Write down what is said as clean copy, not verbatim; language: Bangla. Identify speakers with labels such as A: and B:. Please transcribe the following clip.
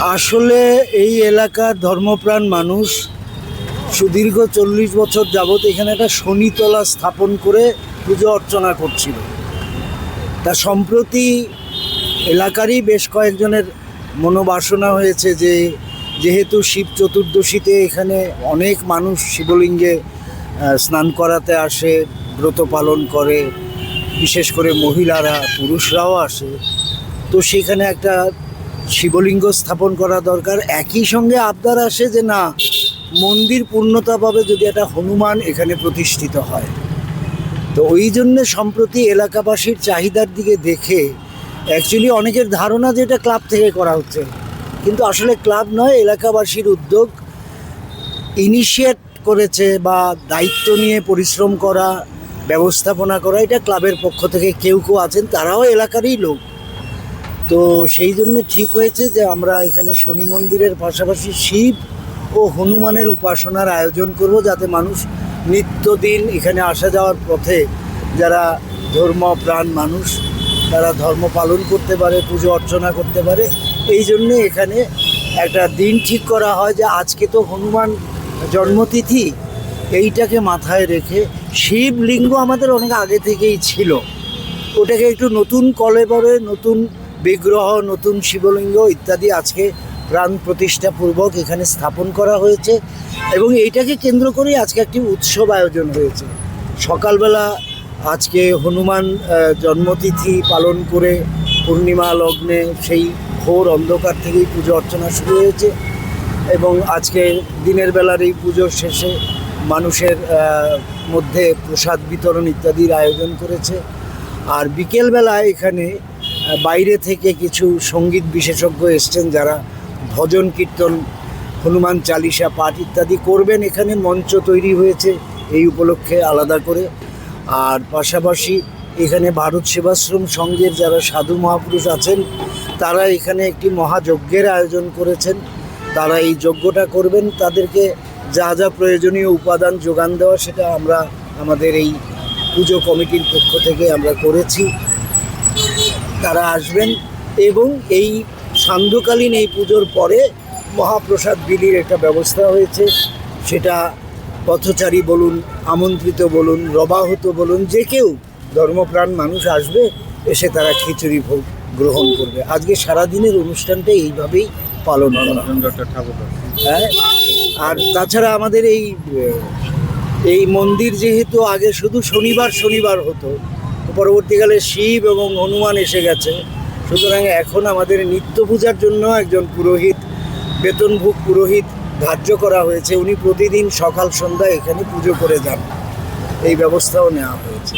A: আসলে এই এলাকার ধর্মপ্রাণ মানুষ সুদীর্ঘ 40 বছর যাবৎ এখানে একটা শনিতলা স্থাপন করে পুজো অর্চনা করছিল। তা সম্প্রতি এলাকারই বেশ কয়েকজনের মনোবাসনা হয়েছে যে যেহেতু শিব চতুর্দশীতে এখানে অনেক মানুষ শিবলিঙ্গে স্নান করাতে আসে, ব্রত পালন করে, বিশেষ করে মহিলারা, পুরুষরাও আসে, তো সেখানে একটা শিবলিঙ্গ স্থাপন করা দরকার। একই সঙ্গে আবদার আসে যে না, মন্দির পূর্ণতা পাবে যদি একটা হনুমান এখানে প্রতিষ্ঠিত হয়। তো ওই জন্যে সম্প্রতি এলাকাবাসীর চাহিদার দিকে দেখে অ্যাকচুয়ালি অনেকের ধারণা যে এটা ক্লাব থেকে করা হচ্ছে, কিন্তু আসলে ক্লাব নয়, এলাকাবাসীর উদ্যোগ, ইনিশিয়েট করেছে বা দায়িত্ব নিয়ে পরিশ্রম করা, ব্যবস্থাপনা করা, এটা ক্লাবের পক্ষ থেকে কেউ কেউ আছেন, তারাও এলাকারই লোক। তো সেই জন্য ঠিক হয়েছে যে আমরা এখানে শনি মন্দিরের পাশাপাশি শিব ও হনুমানের উপাসনার আয়োজন করব, যাতে মানুষ নিত্যদিন এখানে আসা যাওয়ার পথে যারা ধর্মপ্রাণ মানুষ তারা ধর্ম পালন করতে পারে, পুজো অর্চনা করতে পারে। এই জন্যে এখানে একটা দিন ঠিক করা হয় যে আজকে তো হনুমান জন্মতিথি, এইটাকে মাথায় রেখে শিবলিঙ্গ আমাদের অনেক আগে থেকেই ছিল, ওটাকে একটু নতুন কলেবরে নতুন বিগ্রহ, নতুন শিবলিঙ্গ ইত্যাদি আজকে প্রাণ প্রতিষ্ঠাপূর্বক এখানে স্থাপন করা হয়েছে। এবং এইটাকে কেন্দ্র করেই আজকে একটি উৎসব আয়োজন হয়েছে। সকালবেলা আজকে হনুমান জন্মতিথি পালন করে পূর্ণিমা লগ্নে সেই ঘোর অন্ধকার থেকেই পুজো অর্চনা শুরু হয়েছে, এবং আজকে দিনের বেলার এই পুজোর শেষে মানুষের মধ্যে প্রসাদ বিতরণ ইত্যাদির আয়োজন করেছে। আর বিকেলবেলা এখানে বাইরে থেকে কিছু সঙ্গীত বিশেষজ্ঞ এসছেন, যারা ভজন কীর্তন, হনুমান চালিসা পাঠ ইত্যাদি করবেন। এখানে মঞ্চ তৈরি হয়েছে এই উপলক্ষে আলাদা করে। আর পাশাপাশি এখানে ভারত সেবাশ্রম সংঘের যারা সাধু মহাপুরুষ আছেন, তারা এখানে একটি মহাযজ্ঞের আয়োজন করেছেন। তারা এই যজ্ঞটা করবেন, তাদেরকে যা যা প্রয়োজনীয় উপাদান যোগান দেওয়া সেটা আমরা আমাদের এই পুজো কমিটির পক্ষ থেকে আমরা করেছি। তারা আসবেন এবং এই সান্ধ্যকালীন এই পুজোর পরে মহাপ্রসাদ বিলির একটা ব্যবস্থা হয়েছে। সেটা পথচারী বলুন, আমন্ত্রিত বলুন, রবাহত বলুন, যে কেউ ধর্মপ্রাণ মানুষ আসবে, এসে তারা খিচুড়ি ভোগ গ্রহণ করবে। আজকে সারাদিনের অনুষ্ঠানটা এইভাবেই পালন করা। হ্যাঁ, আর তাছাড়া আমাদের এই মন্দির যেহেতু আগে শুধু শনিবার হতো, পরবর্তীকালে শিব এবং হনুমান এসে গেছে, সুতরাং এখন আমাদের নিত্য পূজার জন্য একজন পুরোহিত, বেতনভুক পুরোহিত ধার্য করা হয়েছে। উনি প্রতিদিন সকাল সন্ধ্যা এখানে পুজো করে যান, এই ব্যবস্থাও নেওয়া হয়েছে।